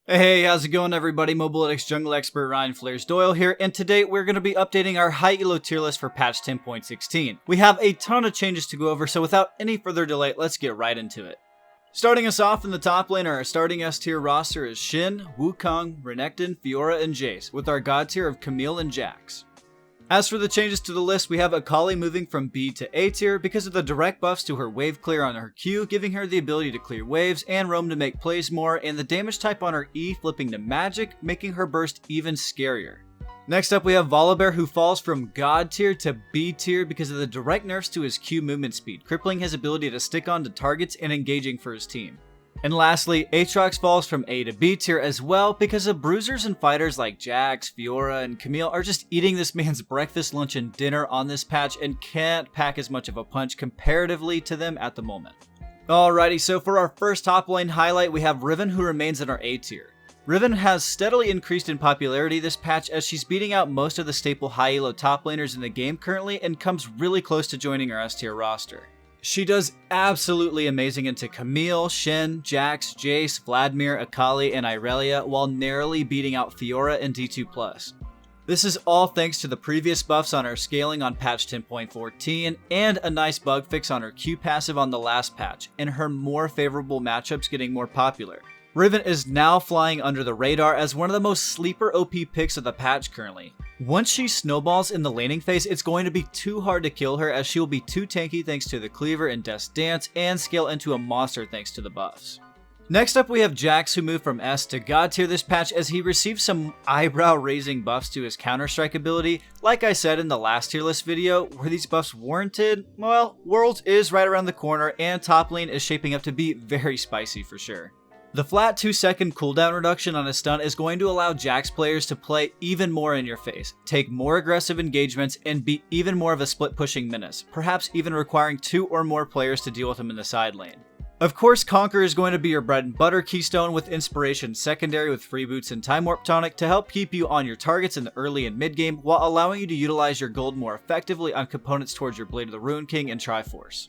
Hey, how's it going everybody? Mobalytics jungle expert Ryan Flares Doyle here, and today we're going to be updating our high elo tier list for patch 10.16. We have a ton of changes to go over, so without any further delay, let's get right into it. Starting us off in the top lane, our starting S tier roster is Xin, Wukong, Renekton, Fiora, and Jace, with our god tier of Camille and Jax. As for the changes to the list, we have Akali moving from B to A tier because of the direct buffs to her wave clear on her Q, giving her the ability to clear waves and roam to make plays more, and the damage type on her E flipping to magic, making her burst even scarier. Next up we have Volibear, who falls from God tier to B tier because of the direct nerfs to his Q movement speed, crippling his ability to stick on to targets and engaging for his team. And lastly, Aatrox falls from A to B tier as well because of bruisers and fighters like Jax, Fiora, and Camille are just eating this man's breakfast, lunch, and dinner on this patch and can't pack as much of a punch comparatively to them at the moment. Alrighty, so for our first top lane highlight, we have Riven, who remains in our A tier. Riven has steadily increased in popularity this patch as she's beating out most of the staple high elo top laners in the game currently and comes really close to joining our S tier roster. She does absolutely amazing into Camille, Xin, Jax, Jace, Vladimir, Akali, and Irelia while narrowly beating out Fiora and D2+. This is all thanks to the previous buffs on her scaling on patch 10.14 and a nice bug fix on her Q passive on the last patch, and her more favorable matchups getting more popular. Riven is now flying under the radar as one of the most sleeper OP picks of the patch currently. Once she snowballs in the laning phase, it's going to be too hard to kill her as she will be too tanky thanks to the cleaver and Death's Dance, and scale into a monster thanks to the buffs. Next up we have Jax, who moved from S to God tier this patch as he received some eyebrow raising buffs to his Counter-Strike ability. Like I said in the last tier list video, were these buffs warranted? Well, Worlds is right around the corner and top lane is shaping up to be very spicy for sure. The flat 2-second cooldown reduction on a stun is going to allow Jax players to play even more in your face, take more aggressive engagements, and be even more of a split pushing menace, perhaps even requiring 2 or more players to deal with him in the side lane. Of course, Conquer is going to be your bread and butter keystone with Inspiration secondary with Free Boots and Time Warp Tonic to help keep you on your targets in the early and mid game while allowing you to utilize your gold more effectively on components towards your Blade of the Ruined King and Triforce.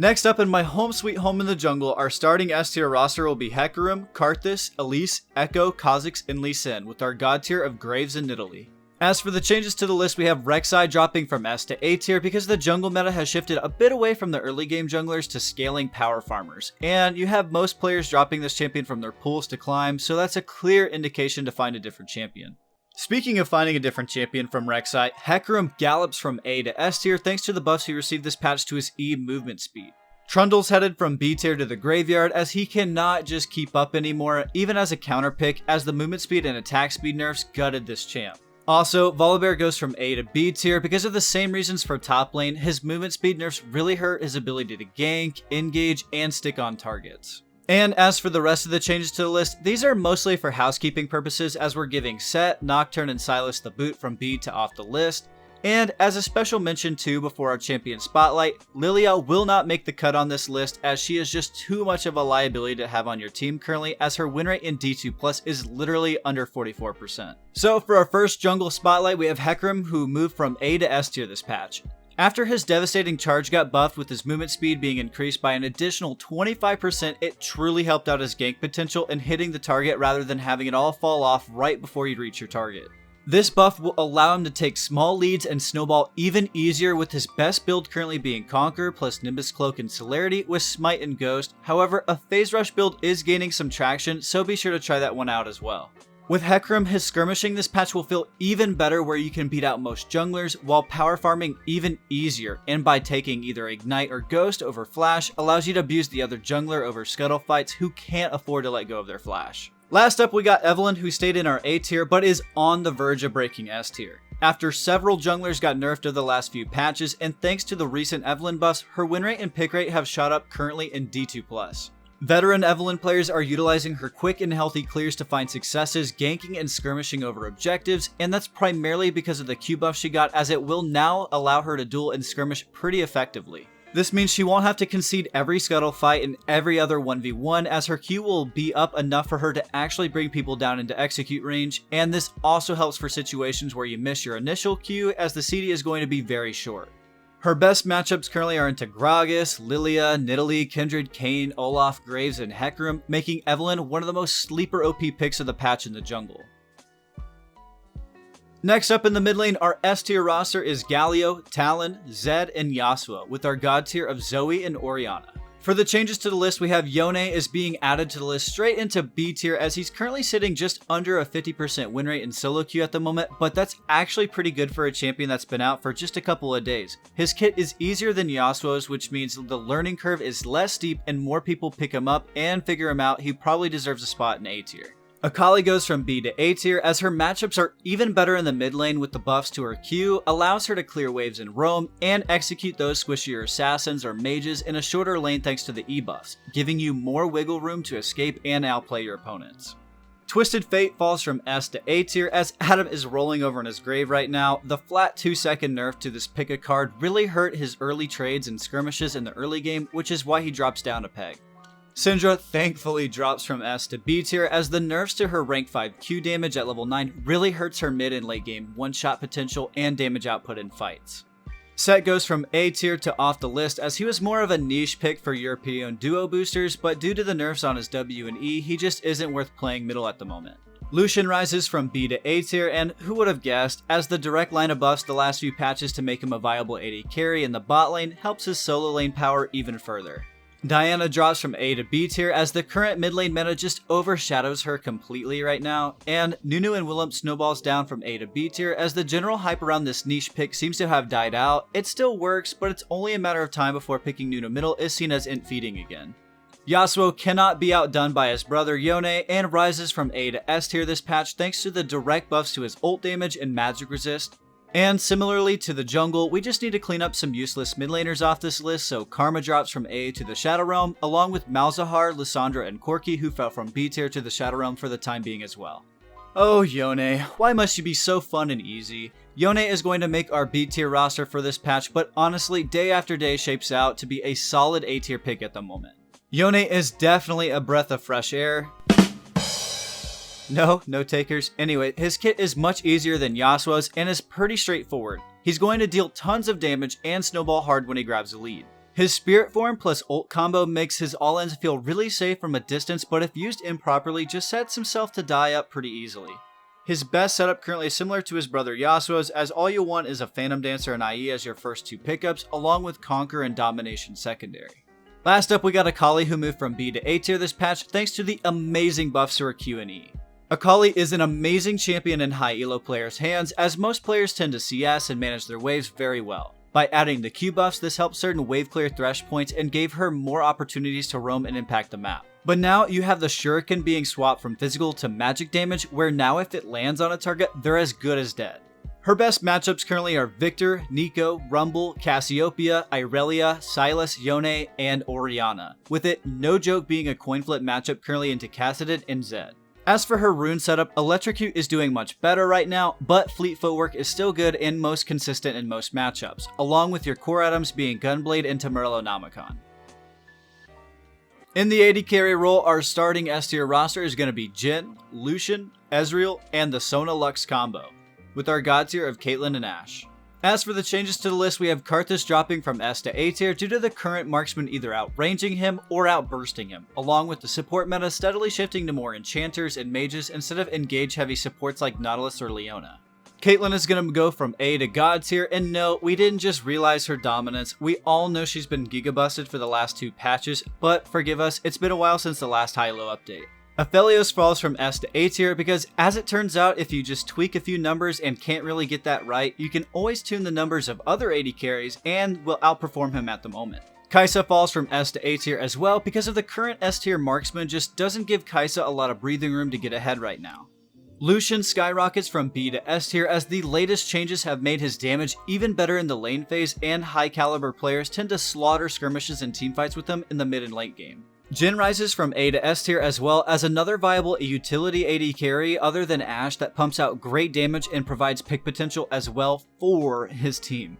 Next up in my home sweet home in the jungle, our starting S tier roster will be Hecarim, Karthus, Elise, Echo, Kha'Zix, and Lee Sin, with our god tier of Graves and Nidalee. As for the changes to the list, we have Rek'Sai dropping from S to A tier because the jungle meta has shifted a bit away from the early game junglers to scaling power farmers, and you have most players dropping this champion from their pools to climb, so that's a clear indication to find a different champion. Speaking of finding a different champion from Rek'Sai, Hecarim gallops from A to S tier thanks to the buffs he received this patch to his E movement speed. Trundle's headed from B tier to the graveyard as he cannot just keep up anymore, even as a counter pick, as the movement speed and attack speed nerfs gutted this champ. Also, Volibear goes from A to B tier because of the same reasons for top lane. His movement speed nerfs really hurt his ability to gank, engage, and stick on targets. And as for the rest of the changes to the list, these are mostly for housekeeping purposes as we're giving Set, Nocturne, and Sylas the boot from B to off the list. And as a special mention too before our champion spotlight, Lilia will not make the cut on this list as she is just too much of a liability to have on your team currently as her win rate in D2+ is literally under 44%. So for our first jungle spotlight, we have Hecarim, who moved from A to S tier this patch. After his devastating charge got buffed with his movement speed being increased by an additional 25%, it truly helped out his gank potential in hitting the target rather than having it all fall off right before you reach your target. This buff will allow him to take small leads and snowball even easier, with his best build currently being Conquer plus Nimbus Cloak and Celerity with Smite and Ghost. However, a Phase Rush build is gaining some traction, so be sure to try that one out as well. With Hecarim, his skirmishing this patch will feel even better where you can beat out most junglers while power farming even easier, and by taking either Ignite or Ghost over Flash allows you to abuse the other jungler over scuttle fights who can't afford to let go of their Flash. Last up we got Evelynn, who stayed in our A tier but is on the verge of breaking S tier. After several junglers got nerfed over the last few patches, and thanks to the recent Evelynn buffs, her win rate and pick rate have shot up currently in D2+. Veteran Evelynn players are utilizing her quick and healthy clears to find successes, ganking and skirmishing over objectives, and that's primarily because of the Q buff she got, as it will now allow her to duel and skirmish pretty effectively. This means she won't have to concede every scuttle fight and every other 1v1, as her Q will be up enough for her to actually bring people down into execute range, and this also helps for situations where you miss your initial Q, as the CD is going to be very short. Her best matchups currently are into Gragas, Lilia, Nidalee, Kindred, Kayn, Olaf, Graves, and Hecarim, making Evelynn one of the most sleeper OP picks of the patch in the jungle. Next up in the mid lane, our S tier roster is Galio, Talon, Zed, and Yasuo, with our god tier of Zoe and Orianna. For the changes to the list, we have Yone is being added to the list straight into B tier, as he's currently sitting just under a 50% win rate in solo queue at the moment, but that's actually pretty good for a champion that's been out for just a couple of days. His kit is easier than Yasuo's, which means the learning curve is less steep and more people pick him up and figure him out. He probably deserves a spot in A tier. Akali goes from B to A tier, as her matchups are even better in the mid lane with the buffs to her Q, allows her to clear waves in roam, and execute those squishier assassins or mages in a shorter lane thanks to the E buffs, giving you more wiggle room to escape and outplay your opponents. Twisted Fate falls from S to A tier, as Adam is rolling over in his grave right now. The flat 2-second nerf to this pick a card really hurt his early trades and skirmishes in the early game, which is why he drops down a peg. Syndra thankfully drops from S to B tier, as the nerfs to her rank 5 Q damage at level 9 really hurts her mid and late game one-shot potential and damage output in fights. Set goes from A tier to off the list, as he was more of a niche pick for European duo boosters, but due to the nerfs on his W and E, he just isn't worth playing middle at the moment. Lucian rises from B to A tier, and who would have guessed, as the direct line of buffs the last few patches to make him a viable AD carry in the bot lane helps his solo lane power even further. Diana drops from A to B tier, as the current mid lane meta just overshadows her completely right now, and Nunu and Willem snowballs down from A to B tier, as the general hype around this niche pick seems to have died out. It still works, but it's only a matter of time before picking Nunu middle is seen as int feeding again. Yasuo cannot be outdone by his brother Yone, and rises from A to S tier this patch thanks to the direct buffs to his ult damage and magic resist. And similarly to the jungle, we just need to clean up some useless mid laners off this list, so Karma drops from A to the Shadow Realm, along with Malzahar, Lissandra, and Corki, who fell from B tier to the Shadow Realm for the time being as well. Oh Yone, why must you be so fun and easy? Yone is going to make our B tier roster for this patch, but honestly, day after day shapes out to be a solid A tier pick at the moment. Yone is definitely a breath of fresh air. No takers. Anyway, his kit is much easier than Yasuo's and is pretty straightforward. He's going to deal tons of damage and snowball hard when he grabs the lead. His Spirit Form plus ult combo makes his all-ins feel really safe from a distance, but if used improperly, just sets himself to die up pretty easily. His best setup currently is similar to his brother Yasuo's, as all you want is a Phantom Dancer and IE as your first two pickups, along with Conquer and Domination secondary. Last up, we got Akali, who moved from B to A tier this patch thanks to the amazing buffs to her Q and E. Akali is an amazing champion in high elo players' hands, as most players tend to CS and manage their waves very well. By adding the Q buffs, this helped certain wave clear thresh points and gave her more opportunities to roam and impact the map. But now you have the Shuriken being swapped from physical to magic damage, where now if it lands on a target, they're as good as dead. Her best matchups currently are Victor, Neeko, Rumble, Cassiopeia, Irelia, Sylas, Yone, and Orianna, with it no joke being a coin flip matchup currently into Kassadin and Zed. As for her rune setup, Electrocute is doing much better right now, but Fleet Footwork is still good and most consistent in most matchups, along with your core items being Gunblade and Tamerlanomicon. In the AD carry role, our starting S tier roster is going to be Jhin, Lucian, Ezreal, and the Sona Lux combo, with our god tier of Caitlyn and Ashe. As for the changes to the list, we have Karthus dropping from S to A tier due to the current marksman either outranging him or outbursting him, along with the support meta steadily shifting to more enchanters and mages instead of engage heavy supports like Nautilus or Leona. Caitlyn is going to go from A to god tier, and no, we didn't just realize her dominance, we all know she's been gigabusted for the last two patches, but forgive us, it's been a while since the last high-low update. Aphelios falls from S to A tier because, as it turns out, if you just tweak a few numbers and can't really get that right, you can always tune the numbers of other AD carries and will outperform him at the moment. Kai'Sa falls from S to A tier as well because of the current S tier marksman just doesn't give Kai'Sa a lot of breathing room to get ahead right now. Lucian skyrockets from B to S tier as the latest changes have made his damage even better in the lane phase, and high caliber players tend to slaughter skirmishes and teamfights with him in the mid and late game. Jhin rises from A to S tier as well as another viable utility AD carry other than Ashe that pumps out great damage and provides pick potential as well for his team.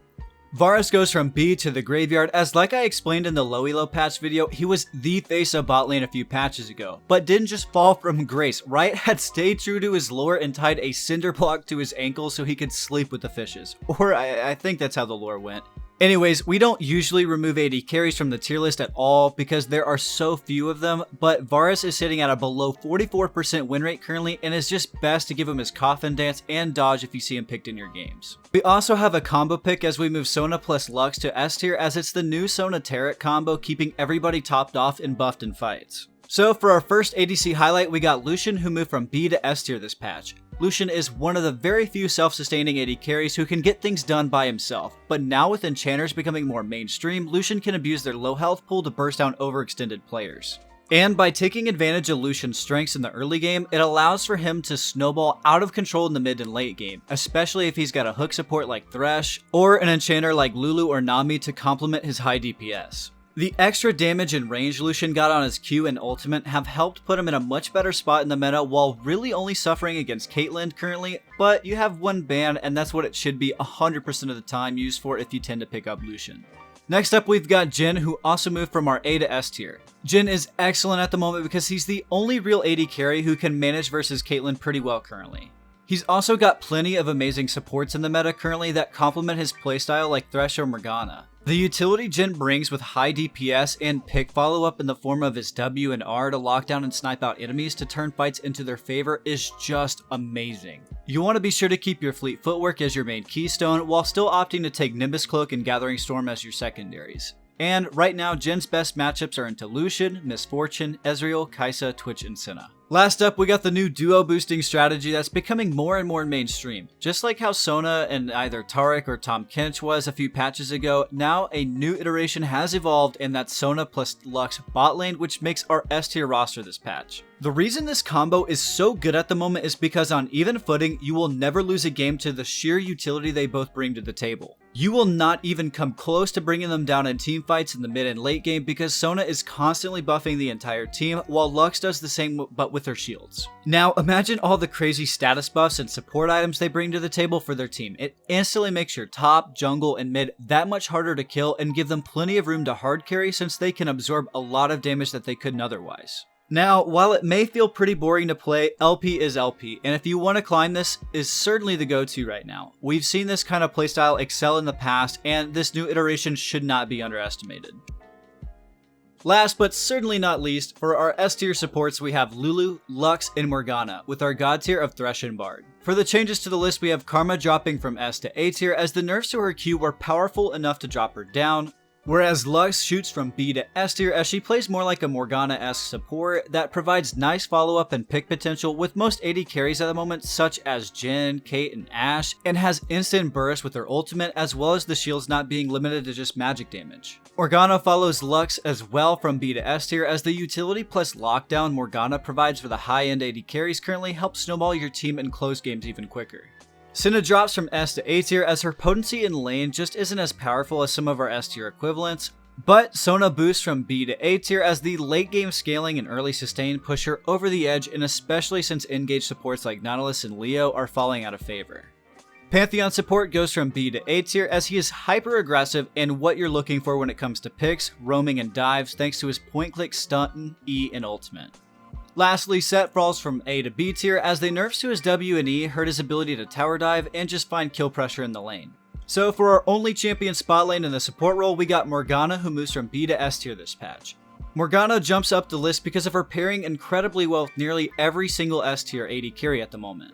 Varus goes from B to the graveyard as, like I explained in the low elo patch video, he was the face of bot lane a few patches ago, but didn't just fall from grace. Riot had stayed true to his lore and tied a cinder block to his ankle so he could sleep with the fishes. Or I think that's how the lore went. Anyways, we don't usually remove AD carries from the tier list at all because there are so few of them, but Varus is sitting at a below 44% win rate currently, and it's just best to give him his coffin dance and dodge if you see him picked in your games. We also have a combo pick as we move Sona plus Lux to S tier, as it's the new Sona Taric combo, keeping everybody topped off and buffed in fights. So for our first ADC highlight, we got Lucian, who moved from B to S tier this patch. Lucian is one of the very few self-sustaining AD carries who can get things done by himself, but now with enchanters becoming more mainstream, Lucian can abuse their low health pool to burst down overextended players. And by taking advantage of Lucian's strengths in the early game, it allows for him to snowball out of control in the mid and late game, especially if he's got a hook support like Thresh, or an enchanter like Lulu or Nami to complement his high DPS. The extra damage and range Lucian got on his Q and ultimate have helped put him in a much better spot in the meta while really only suffering against Caitlyn currently, but you have one ban and that's what it should be 100% of the time used for if you tend to pick up Lucian. Next up, we've got Jhin, who also moved from our A to S tier. Jhin is excellent at the moment because he's the only real AD carry who can manage versus Caitlyn pretty well currently. He's also got plenty of amazing supports in the meta currently that complement his playstyle like Thresh or Morgana. The utility Jhin brings with high DPS and pick follow-up in the form of his W and R to lock down and snipe out enemies to turn fights into their favor is just amazing. You want to be sure to keep your fleet footwork as your main keystone while still opting to take Nimbus Cloak and Gathering Storm as your secondaries. And right now, Jhin's best matchups are into Lucian, Miss Fortune, Ezreal, Kai'Sa, Twitch, and Senna. Last up, we got the new duo boosting strategy that's becoming more and more mainstream. Just like how Sona and either Taric or Tahm Kench was a few patches ago, now a new iteration has evolved, and that's Sona plus Lux bot lane, which makes our S tier roster this patch. The reason this combo is so good at the moment is because on even footing, you will never lose a game to the sheer utility they both bring to the table. You will not even come close to bringing them down in team fights in the mid and late game because Sona is constantly buffing the entire team while Lux does the same but with her shields. Now imagine all the crazy status buffs and support items they bring to the table for their team. It instantly makes your top, jungle, and mid that much harder to kill and give them plenty of room to hard carry since they can absorb a lot of damage that they couldn't otherwise. Now, while it may feel pretty boring to play, LP is LP, and if you want to climb this, is certainly the go-to right now. We've seen this kind of playstyle excel in the past, and this new iteration should not be underestimated. Last but certainly not least, for our S tier supports we have Lulu, Lux, and Morgana, with our God tier of Thresh and Bard. For the changes to the list, we have Karma dropping from S to A tier as the nerfs to her Q were powerful enough to drop her down, whereas Lux shoots from B to S tier as she plays more like a Morgana-esque support that provides nice follow-up and pick potential with most AD carries at the moment such as Jhin, Kate, and Ashe, and has instant burst with her ultimate as well as the shields not being limited to just magic damage. Morgana follows Lux as well from B to S tier as the utility plus lockdown Morgana provides for the high-end AD carries currently helps snowball your team and close games even quicker. Senna drops from S to A tier as her potency in lane just isn't as powerful as some of our S tier equivalents, but Sona boosts from B to A tier as the late game scaling and early sustain push her over the edge, and especially since engage supports like Nautilus and Leo are falling out of favor. Pantheon support goes from B to A tier as he is hyper aggressive and what you're looking for when it comes to picks, roaming, and dives thanks to his point click stun, E, and ultimate. Lastly, Set falls from A to B tier as they nerfs to his W and E hurt his ability to tower dive and just find kill pressure in the lane. So for our only champion spot lane in the support role, we got Morgana, who moves from B to S tier this patch. Morgana jumps up the list because of her pairing incredibly well with nearly every single S tier AD carry at the moment.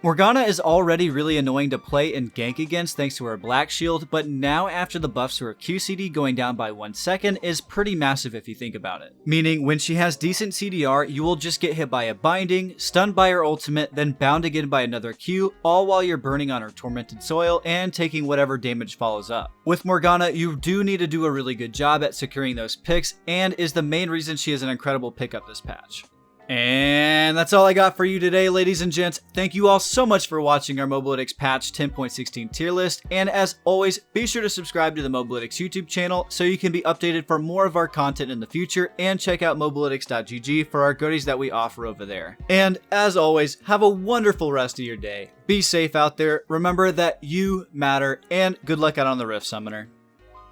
Morgana is already really annoying to play and gank against thanks to her black shield, but now after the buffs to her QCD going down by 1 second is pretty massive if you think about it. Meaning when she has decent CDR, you will just get hit by a binding, stunned by her ultimate, then bound again by another Q, all while you're burning on her tormented soil and taking whatever damage follows up. With Morgana, you do need to do a really good job at securing those picks, and is the main reason she is an incredible pickup this patch. And that's all I got for you today, ladies and gents. Thank you all so much for watching our Mobalytics patch 10.16 tier list. And as always, be sure to subscribe to the Mobalytics YouTube channel so you can be updated for more of our content in the future, and check out mobalytics.gg for our goodies that we offer over there. And as always, have a wonderful rest of your day. Be safe out there. Remember that you matter, and good luck out on the Rift, Summoner.